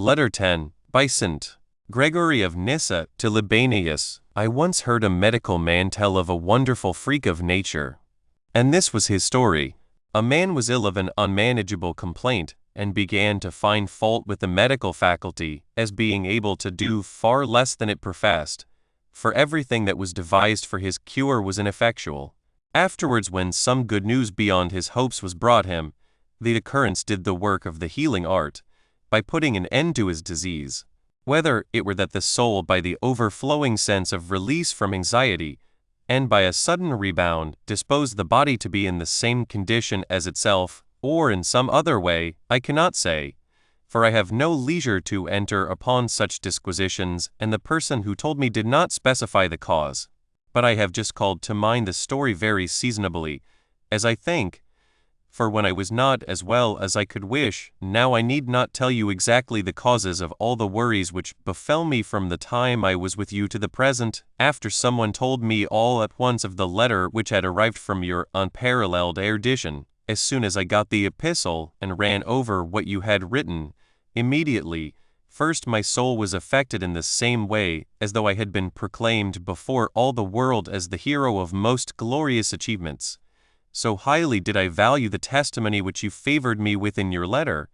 Letter 10, by St. Gregory of Nyssa to Libanius. I once heard a medical man tell of a wonderful freak of nature. And this was his story. A man was ill of an unmanageable complaint, and began to find fault with the medical faculty, as being able to do far less than it professed, for everything that was devised for his cure was ineffectual. Afterwards, when some good news beyond his hopes was brought him, the occurrence did the work of the healing art, by putting an end to his disease. Whether it were that the soul, by the overflowing sense of release from anxiety, and by a sudden rebound, disposed the body to be in the same condition as itself, or in some other way, I cannot say, for I have no leisure to enter upon such disquisitions, and the person who told me did not specify the cause. But I have just called to mind the story very seasonably, as I think, for when I was not as well as I could wish, now I need not tell you exactly the causes of all the worries which befell me from the time I was with you to the present, after someone told me all at once of the letter which had arrived from your unparalleled erudition. As soon as I got the epistle, and ran over what you had written, immediately, first my soul was affected in the same way, as though I had been proclaimed before all the world as the hero of most glorious achievements. So highly did I value the testimony which you favored me with in your letter,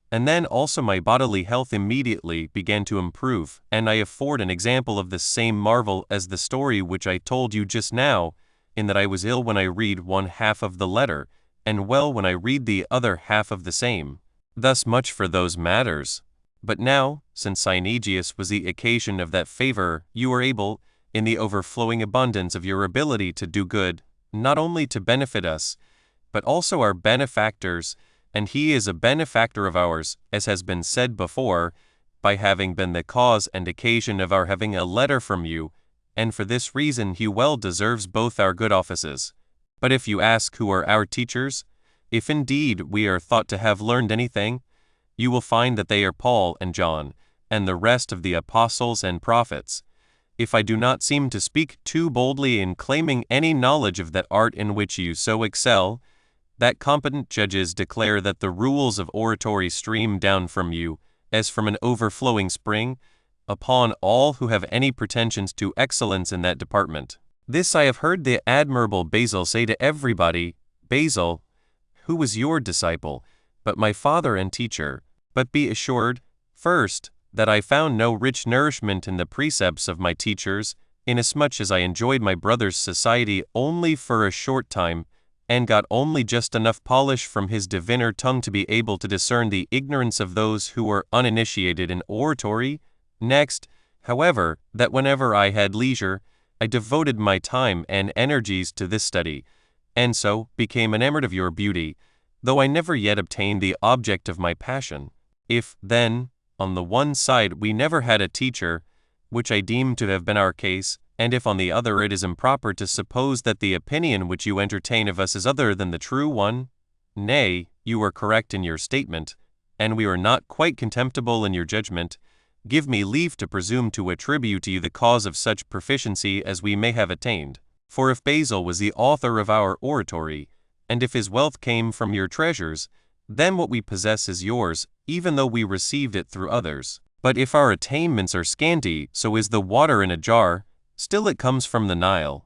and then also my bodily health immediately began to improve, and I afford an example of the same marvel as the story which I told you just now, in that I was ill when I read one half of the letter, and well when I read the other half of the same. Thus much for those matters. But now, since Cynegius was the occasion of that favor, you are able, in the overflowing abundance of your ability to do good, not only to benefit us, but also our benefactors, and he is a benefactor of ours, as has been said before, by having been the cause and occasion of our having a letter from you, and for this reason he well deserves both our good offices. But if you ask who are our teachers, if indeed we are thought to have learned anything, you will find that they are Paul and John, and the rest of the apostles and prophets. If I do not seem to speak too boldly in claiming any knowledge of that art in which you so excel, that competent judges declare that the rules of oratory stream down from you, as from an overflowing spring, upon all who have any pretensions to excellence in that department. This I have heard the admirable Basil say to everybody, Basil, who was your disciple, but my father and teacher. But be assured, first, that I found no rich nourishment in the precepts of my teachers, inasmuch as I enjoyed my brother's society only for a short time, and got only just enough polish from his diviner tongue to be able to discern the ignorance of those who were uninitiated in oratory. Next, however, that whenever I had leisure, I devoted my time and energies to this study, and so became enamored of your beauty, though I never yet obtained the object of my passion. If, then, on the one side we never had a teacher, which I deem to have been our case, and if on the other it is improper to suppose that the opinion which you entertain of us is other than the true one, nay, you are correct in your statement, and we are not quite contemptible in your judgment, give me leave to presume to attribute to you the cause of such proficiency as we may have attained. For if Basil was the author of our oratory, and if his wealth came from your treasures, then what we possess is yours, even though we received it through others. But if our attainments are scanty, so is the water in a jar, still it comes from the Nile.